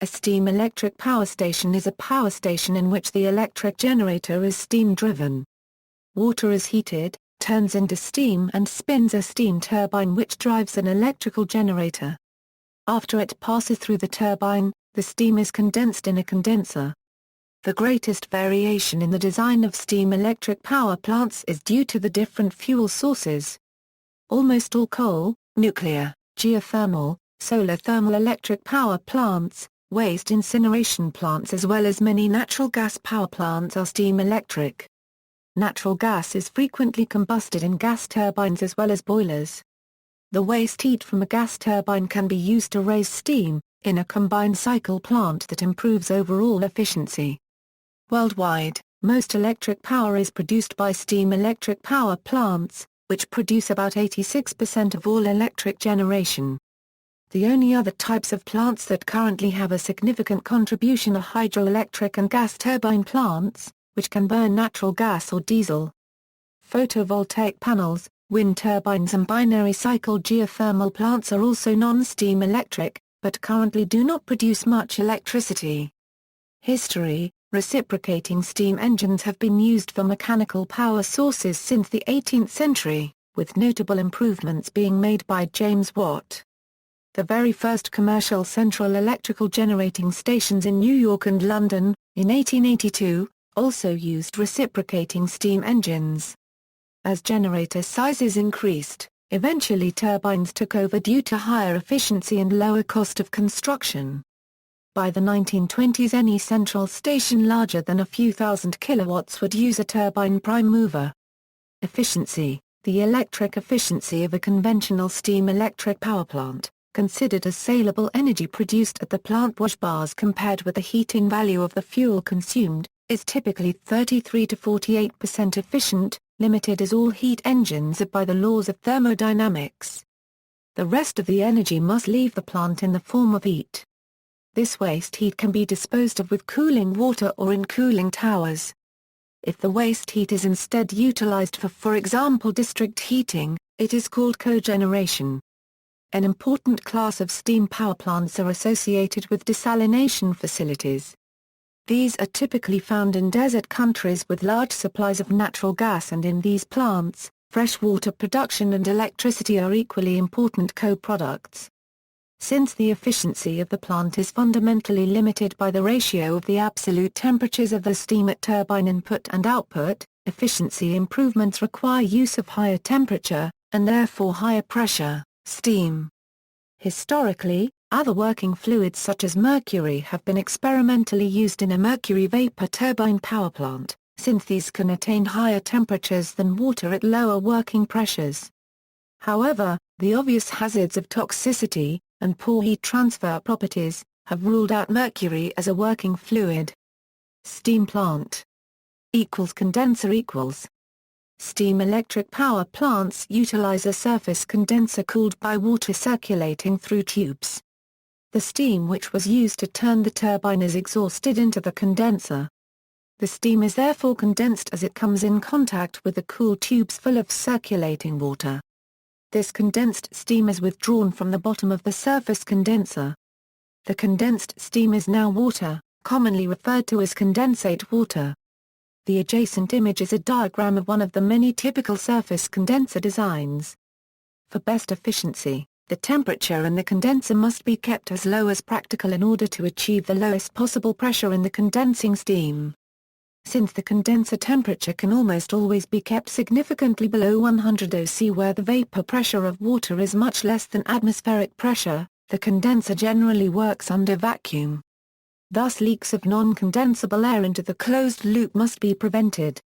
A steam electric power station is a power station in which the electric generator is steam-driven. Water is heated, turns into steam and spins a steam turbine which drives an electrical generator. After it passes through the turbine, the steam is condensed in a condenser. The greatest variation in the design of steam electric power plants is due to the different fuel sources. Almost all coal, nuclear, geothermal, solar thermal electric power plants, waste incineration plants as well as many natural gas power plants are steam electric. Natural gas is frequently combusted in gas turbines as well as boilers. The waste heat from a gas turbine can be used to raise steam, in a combined cycle plant that improves overall efficiency. Worldwide, most electric power is produced by steam electric power plants, which produce about 86% of all electric generation. The only other types of plants that currently have a significant contribution are hydroelectric and gas turbine plants, which can burn natural gas or diesel. Photovoltaic panels, wind turbines and binary cycle geothermal plants are also non-steam electric, but currently do not produce much electricity. History: reciprocating steam engines have been used for mechanical power sources since the 18th century, with notable improvements being made by James Watt. The very first commercial central electrical generating stations in New York and London, in 1882, also used reciprocating steam engines. As generator sizes increased, eventually turbines took over due to higher efficiency and lower cost of construction. By the 1920s, any central station larger than a few thousand kilowatts would use a turbine prime mover. Efficiency: the electric efficiency of a conventional steam electric power plant, considered as saleable energy produced at the plant wash bars compared with the heating value of the fuel consumed, is typically 33 to 48% efficient, limited as all heat engines are by the laws of thermodynamics. The rest of the energy must leave the plant in the form of heat. This waste heat can be disposed of with cooling water or in cooling towers. If the waste heat is instead utilized for example district heating, it is called cogeneration. An important class of steam power plants are associated with desalination facilities. These are typically found in desert countries with large supplies of natural gas, and in these plants, freshwater production and electricity are equally important co-products. Since the efficiency of the plant is fundamentally limited by the ratio of the absolute temperatures of the steam at turbine input and output, efficiency improvements require use of higher temperature, and therefore higher pressure, steam. Historically, other working fluids such as mercury have been experimentally used in a mercury vapor turbine power plant, since these can attain higher temperatures than water at lower working pressures. However, the obvious hazards of toxicity, and poor heat transfer properties, have ruled out mercury as a working fluid. Steam plant condenser equals. Steam electric power plants utilize a surface condenser cooled by water circulating through tubes. The steam which was used to turn the turbine is exhausted into the condenser. The steam is therefore condensed as it comes in contact with the cool tubes full of circulating water. This condensed steam is withdrawn from the bottom of the surface condenser. The condensed steam is now water, commonly referred to as condensate water. The adjacent image is a diagram of one of the many typical surface condenser designs. For best efficiency, the temperature in the condenser must be kept as low as practical in order to achieve the lowest possible pressure in the condensing steam. Since the condenser temperature can almost always be kept significantly below 100 oC where the vapor pressure of water is much less than atmospheric pressure, the condenser generally works under vacuum. Thus leaks of non-condensable air into the closed loop must be prevented.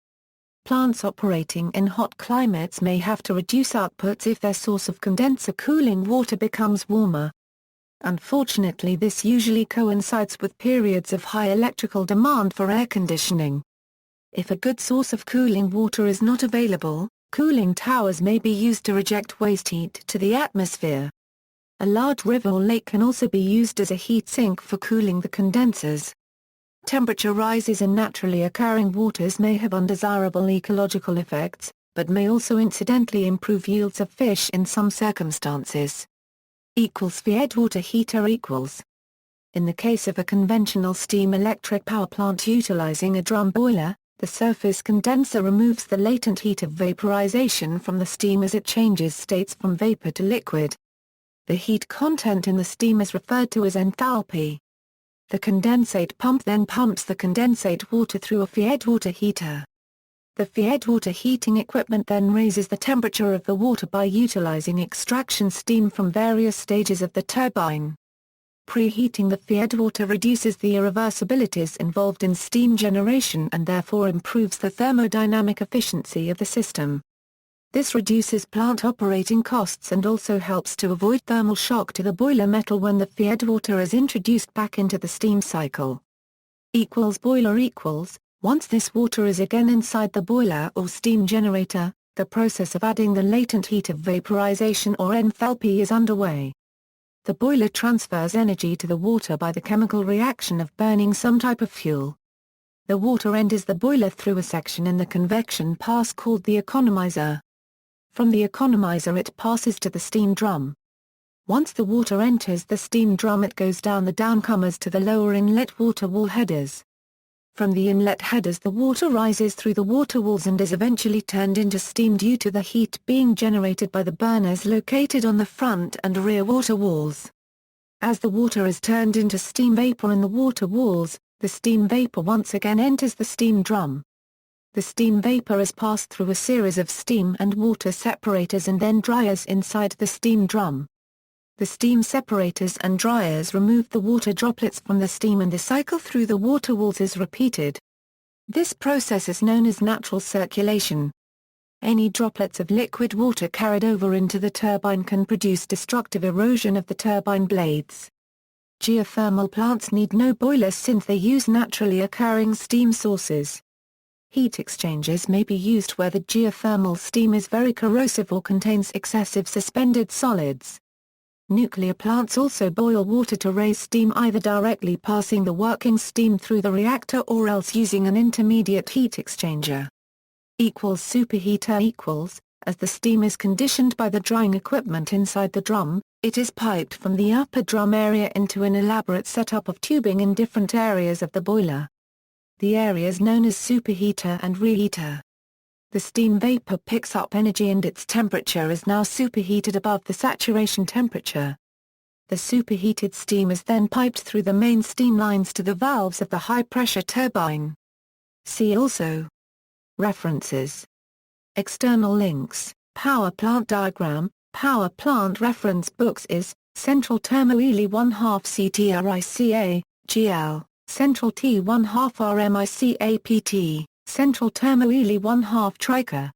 Plants operating in hot climates may have to reduce outputs if their source of condenser cooling water becomes warmer. Unfortunately, this usually coincides with periods of high electrical demand for air conditioning. If a good source of cooling water is not available, cooling towers may be used to reject waste heat to the atmosphere. A large river or lake can also be used as a heat sink for cooling the condensers. Temperature rises in naturally occurring waters may have undesirable ecological effects, but may also incidentally improve yields of fish in some circumstances. Feed water heater equals. In the case of a conventional steam electric power plant utilizing a drum boiler, the surface condenser removes the latent heat of vaporization from the steam as it changes states from vapor to liquid. The heat content in the steam is referred to as enthalpy. The condensate pump then pumps the condensate water through a feed water heater. The feed water heating equipment then raises the temperature of the water by utilizing extraction steam from various stages of the turbine. Preheating the feed water reduces the irreversibilities involved in steam generation and therefore improves the thermodynamic efficiency of the system. This reduces plant operating costs and also helps to avoid thermal shock to the boiler metal when the feed water is introduced back into the steam cycle. Boiler equals. Once this water is again inside the boiler or steam generator, the process of adding the latent heat of vaporization or enthalpy is underway. The boiler transfers energy to the water by the chemical reaction of burning some type of fuel. The water enters the boiler through a section in the convection pass called the economizer. From the economizer it passes to the steam drum. Once the water enters the steam drum it goes down the downcomers to the lower inlet water wall headers. From the inlet headers the water rises through the water walls and is eventually turned into steam due to the heat being generated by the burners located on the front and rear water walls. As the water is turned into steam vapor in the water walls, the steam vapor once again enters the steam drum. The steam vapor is passed through a series of steam and water separators and then dryers inside the steam drum. The steam separators and dryers remove the water droplets from the steam and the cycle through the water walls is repeated. This process is known as natural circulation. Any droplets of liquid water carried over into the turbine can produce destructive erosion of the turbine blades. Geothermal plants need no boilers since they use naturally occurring steam sources. Heat exchangers may be used where the geothermal steam is very corrosive or contains excessive suspended solids. Nuclear plants also boil water to raise steam either directly passing the working steam through the reactor or else using an intermediate heat exchanger. Superheater as the steam is conditioned by the drying equipment inside the drum, it is piped from the upper drum area into an elaborate setup of tubing in different areas of the boiler. The areas known as superheater and reheater. The steam vapor picks up energy and its temperature is now superheated above the saturation temperature. The superheated steam is then piped through the main steam lines to the valves of the high-pressure turbine. See also. References. External links, Power plant diagram, Power plant reference books is, Central Termoili 1/2 CTRICA, GL, Central T 1/2 RMICAPT. Central Termoili 1/2 Trica.